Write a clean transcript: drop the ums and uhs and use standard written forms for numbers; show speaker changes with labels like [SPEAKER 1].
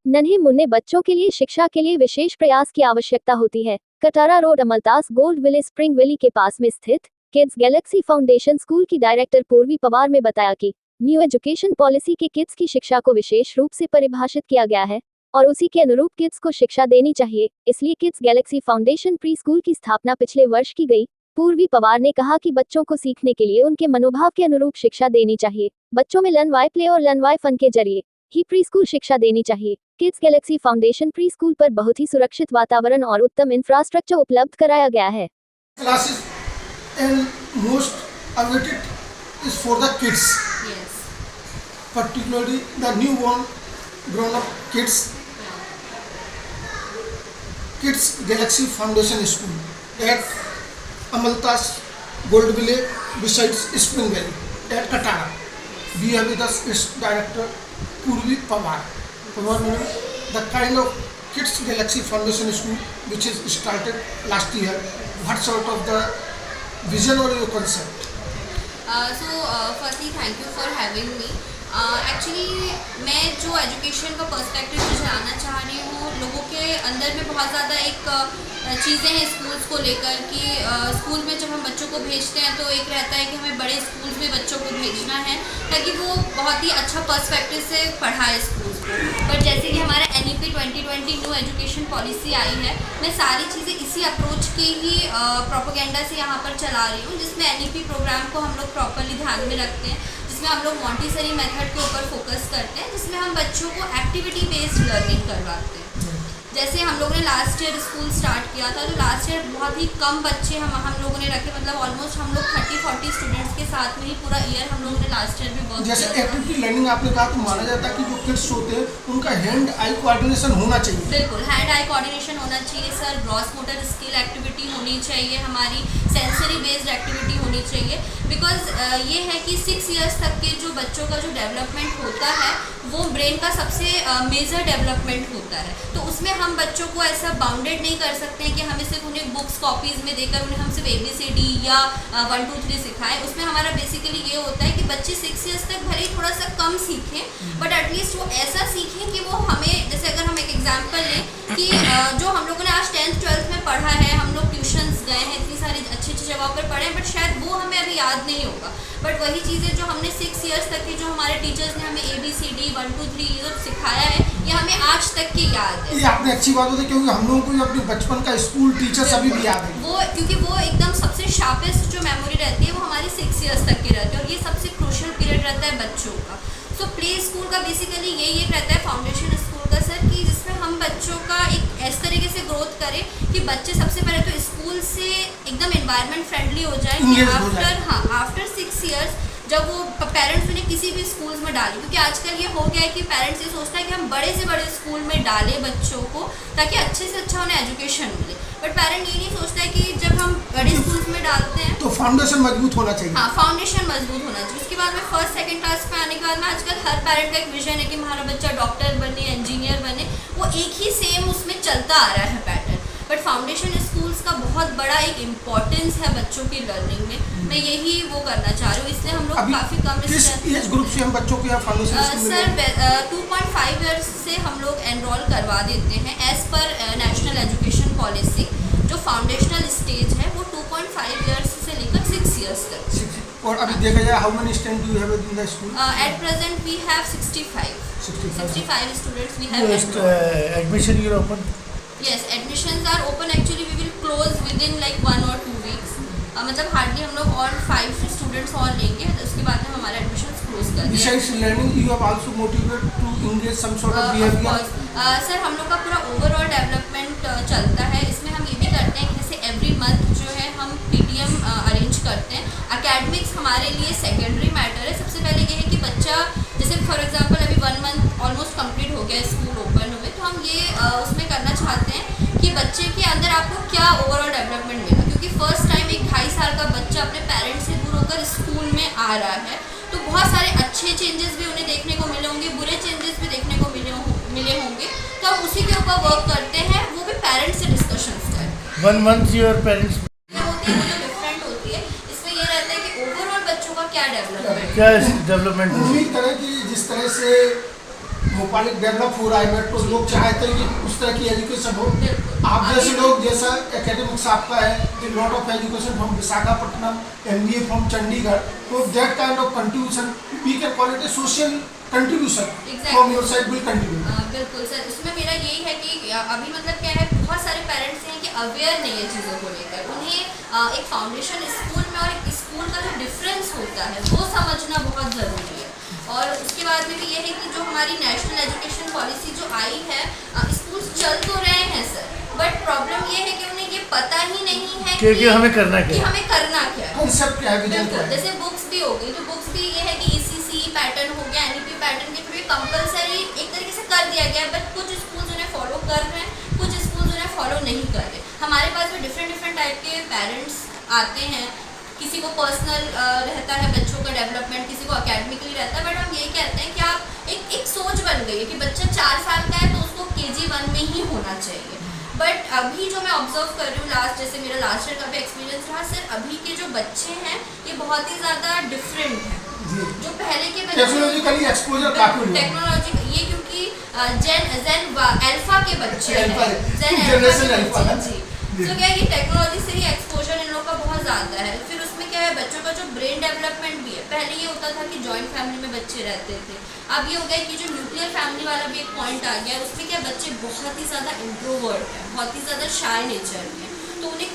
[SPEAKER 1] नन्हे मुन्ने बच्चों के लिए शिक्षा के लिए विशेष प्रयास की आवश्यकता होती है। कटारा रोड अमलतास गोल्ड विले स्प्रिंग वैली के पास में स्थित किड्स गैलेक्सी फाउंडेशन स्कूल की डायरेक्टर पूर्वी पवार ने बताया कि न्यू एजुकेशन पॉलिसी के किड्स की शिक्षा को विशेष रूप से परिभाषित किया गया है और उसी के अनुरूप किड्स को शिक्षा देनी चाहिए, इसलिए kids Galaxy foundation pre school की स्थापना पिछले वर्ष की गई। पूर्वी पवार ने कहा कि बच्चों को सीखने के लिए उनके मनोभाव के अनुरूप शिक्षा देनी चाहिए। बच्चों में लर्न बाय प्ले और लर्न बाय फन के जरिए ही प्री स्कूल शिक्षा देनी चाहिए। Kids Galaxy foundation pre school पर बहुत ही सुरक्षित वातावरण और उत्तम इंफ्रास्ट्रक्चर उपलब्ध कराया गया है।
[SPEAKER 2] Classes and most awaited is for the kids.
[SPEAKER 3] Yes.
[SPEAKER 2] Particularly the newborn, grown-up kids. Kids Galaxy Foundation School at Amaltas Goldville besides Spring Valley at Katara. We have with us its director Purvi Pawar. Pawar madam, the kind of Kids Galaxy Foundation School which is started last year. What sort of the vision or your concept?
[SPEAKER 3] Firstly, thank you for having me. Actually मैं जो education का perspective जो जानना चाह रही हूँ, लोगों के अंदर में बहुत ज़्यादा एक चीज़ें हैं स्कूल्स को लेकर कि स्कूल में जब हम बच्चों को भेजते हैं तो एक रहता है कि हमें बड़े स्कूल्स में बच्चों को भेजना है ताकि वो बहुत ही अच्छा पर्सपेक्टिव से पढ़ाए स्कूल्स को। बट जैसे कि हमारा NEP 2020 न्यू एजुकेशन पॉलिसी आई है, मैं सारी चीज़ें इसी अप्रोच के ही प्रोपेगेंडा से यहाँ पर चला रही हूँ, जिसमें NEP प्रोग्राम को हम लोग प्रॉपरली ध्यान में रखते हैं, जिसमें हम लोग मॉन्टेसरी मेथड के ऊपर फोकस करते हैं, जिसमें हम बच्चों को एक्टिविटी बेस्ड लर्निंग करवाते हैं। जैसे हम लोगों ने लास्ट ईयर स्कूल स्टार्ट किया था, तो लास्ट ईयर बहुत ही कम बच्चे हम लोगों ने रखे, मतलब ऑलमोस्ट हम लोग 30-40 स्टूडेंट्स के साथ में ही पूरा ईयर हम लोगों ने लास्ट ईयर भी वर्क किया।
[SPEAKER 2] जैसे एक्टिविटी लर्निंग आपने कहा तो माना जाता है कि जो किड्स होते हैं उनका हैंड आई कोऑर्डिनेशन होना चाहिए।
[SPEAKER 3] बिल्कुल, हैंड आई कोऑर्डिनेशन होना चाहिए sir, gross motor skill activity होनी चाहिए, हमारी सेंसरी बेस्ड एक्टिविटी होनी चाहिए। बिकॉज ये है कि 6 ईयर्स तक के जो बच्चों का जो डेवलपमेंट होता है वो ब्रेन का सबसे मेजर डेवलपमेंट होता है, तो उसमें हम बच्चों को ऐसा बाउंडेड नहीं कर सकते हैं कि हमें सिर्फ उन्हें बुक्स कॉपीज़ में देकर उन्हें हम सिर्फ ABCD या 1 2 3 सिखाएं। उसमें हमारा बेसिकली ये होता है कि बच्चे 6 ईयर्स तक भले ही थोड़ा सा कम सीखें बट एटलीस्ट वो ऐसा सीखें कि वो हमें, जैसे अगर हम एक एग्जांपल लें कि जो हम लोगों ने आज 10th 12th में पढ़ा है, हम लोग ट्यूशन्स गए हैं, इतनी सारी अच्छी अच्छी जगह पर पढ़े हैं, बट शायद वो हमें अभी याद नहीं होगा, बट वही चीज़ें जो हमने 6 ईयर्स तक की जो हमारे टीचर्स ने हमें ABCD 1 2 3 ये सब सिखाया है, ये हमें आज तक की याद है।
[SPEAKER 2] ये आपने अच्छी बात होती है क्योंकि हम लोगों को अपने बचपन का स्कूल टीचर्स अभी भी याद है
[SPEAKER 3] वो, क्योंकि वो एकदम सबसे शार्पेस्ट जो मेमोरी रहती है वो हमारी 6 ईयर्स तक की रहती है और ये सबसे क्रूशियल पीरियड रहता है बच्चों का। सो प्ले स्कूल का बेसिकली यही एक रहता है फाउंडेशन स्कूल का सर, कि जिसमें हम बच्चों का एक इस तरीके से ग्रोथ करें कि बच्चे सबसे पहले तो स्कूल से एकदम एनवायरनमेंट फ्रेंडली हो जाए कि आफ्टर 6 ईयर्स जब वो पेरेंट्स उन्हें किसी भी स्कूल्स में डालें, क्योंकि आजकल ये हो गया है कि पेरेंट्स ये सोचता है कि हम बड़े से बड़े स्कूल में डालें बच्चों को ताकि अच्छे से अच्छा उन्हें एजुकेशन मिले, बट पेरेंट ये नहीं सोचता है कि जब हम बड़े स्कूल्स में डालते हैं
[SPEAKER 2] तो फाउंडेशन मजबूत होना चाहिए।
[SPEAKER 3] हाँ, फाउंडेशन मजबूत होना चाहिए। उसके बाद में 1st 2nd क्लास में आने के बाद में आजकल हर पेरेंट का एक विजन है कि हमारा बच्चा डॉक्टर बने, इंजीनियर बने, वो एक ही सेम उसमें चलता आ रहा है पैटर्न, बट फाउंडेशन स्कूल्स का बहुत बड़ा एक इम्पोर्टेंस है बच्चों की लर्निंग में। मैं यही वो करना चाह रही हूँ, इसलिए हम लोग काफ़ी कम
[SPEAKER 2] एज ग्रुप से हम बच्चों को यहाँ फाउंडेशन
[SPEAKER 3] सर 2.5 ईयर्स से हम लोग एनरोल करवा देते हैं एज पर नेशनल एजुकेशन पॉलिसी। जो फाउंडेशनल स्टेज है वो 2.5 ईयर्स से लेकर 6 ईयर्स तक।
[SPEAKER 2] और अभी देखा जाए how many student do you have in the school?
[SPEAKER 3] At present we have 65 students we have.
[SPEAKER 2] Admission you open?
[SPEAKER 3] Yes, admissions are open. Actually, we will close within like 1 or 2 weeks. मतलब hardly हम लोग और 5 students और लेंगे, तो उसके बाद में हमारे एडमिशन्स क्लोज कर देंगे।
[SPEAKER 2] Besides learning, you have also motivated to engage some sort of behavior.
[SPEAKER 3] Sir हम लोग का पूरा ओवरऑल डेवलपमेंट चलता है, इसमें हम ये भी करते हैं कि जैसे एवरी मंथ जो है हम PTM अरेंज करते हैं। एकेडमिक्स हमारे लिए सेकेंडरी मैटर है, सबसे पहले ये है कि बच्चा, जैसे फॉर एग्जांपल अभी 1 मंथ ऑलमोस्ट कंप्लीट हो गया स्कूल ओपन हुए, तो हम ये उसमें करना चाहते हैं कि बच्चे के अंदर आपको क्या ओवरऑल डेवलपमेंट मिला, क्योंकि फर्स्ट टाइम एक 2.5 साल का बच्चा अपने पेरेंट्स से दूर होकर स्कूल में आ रहा है, तो बहुत सारे अच्छे चेंजेस भी उन्हें देखने को मिले होंगे, बुरे चेंजेस भी देखने को मिले होंगे, तो हम उसी के ऊपर वर्क करते हैं, वो भी पेरेंट्स से डिस्कशंस करें।
[SPEAKER 2] 1 month योर पेरेंट्स
[SPEAKER 3] होती है वो जो डिफरेंट होती है, इसमें ये रहता है कि ओवरऑल बच्चों का क्या डेवलपमेंट
[SPEAKER 2] उम्मीद करें कि जिस तरह से भोपाल एक डेवलप हो रहा है, तो लोग चाहते हैं कि उस तरह की एजुकेशन हो। आप जैसे लोग, जैसा एकेडमिक्स आपका है, lot of education from Visakhapatnam, MBA from Chandigarh, तो that kind of contribution we can call it a social contribution from your side will continue.
[SPEAKER 3] बिल्कुल सर, उसमें मेरा यही है कि अभी मतलब क्या है, बहुत सारे पेरेंट्स हैं कि अवेयर नहीं है चीज़ों को लेकर। उन्हें एक फाउंडेशन स्कूल में और एक स्कूल का जो डिफरेंस होता है वो समझना बहुत ज़रूरी है। और उसके बाद में भी ये है कि जो हमारी नेशनल एजुकेशन पॉलिसी जो आई है, स्कूल चल तो रहे हैं सर, बट प्रॉब्लम ये है कि उन्हें ये पता ही नहीं है
[SPEAKER 4] कि हमें करना क्या
[SPEAKER 3] कि
[SPEAKER 4] है।
[SPEAKER 3] हमें करना क्या है।
[SPEAKER 2] कॉन्सेप्ट क्या है, विजन क्या
[SPEAKER 3] बिल्कुल,
[SPEAKER 2] है।
[SPEAKER 3] जैसे बुक्स भी हो गई, तो बुक्स भी ये है कि ECC पैटर्न हो गया, NEP पैटर्न के थ्रू कंपलसरी एक तरीके से कर दिया गया है, बट कुछ स्कूल्स उन्हें फॉलो कर रहे हैं, कुछ स्कूल्स उन्हें फॉलो नहीं कर रहे। हमारे पास में डिफरेंट टाइप के पेरेंट्स आते हैं, किसी को पर्सनल रहता है बच्चों का डेवलपमेंट, किसी को अकेडमिकली रहता है, बट हम यही कहते हैं कि आप एक सोच बन गई है कि बच्चा 4 साल का है तो उसको KG1 में ही होना चाहिए। बट अभी जो मैं ऑब्जर्व कर रही हूँ, जैसे मेरा लास्ट ईयर का भी एक्सपीरियंस रहा सर, अभी के जो बच्चे हैं ये बहुत ही ज़्यादा डिफरेंट हैं। जो पहले के बच्चे
[SPEAKER 2] टेक्नोलॉजिकली एक्सपोजर काफी हुआ है।
[SPEAKER 3] टेक्नोलॉजी, ये क्योंकि जेन अल्फा के बच्चे हैं,
[SPEAKER 2] जनरेशन अल्फा है।
[SPEAKER 3] जी। तो क्या है कि टेक्नोलॉजी से ही एक्सपोजर इन लोगों का बहुत ज़्यादा है। फिर उसमें क्या है, बच्चों का जो ब्रेन डेवलपमेंट भी है, पहले ये होता था कि जॉइंट फैमिली में बच्चे रहते थे, अब ये हो गया कि जो न्यूक्लियर फैमिली वाला भी एक पॉइंट आ गया है, उसमें क्या बच्चे बहुत ही ज़्यादा इंट्रोवर्ट हैं, बहुत ही ज़्यादा शाय नेचर के हैं, तो उन्हें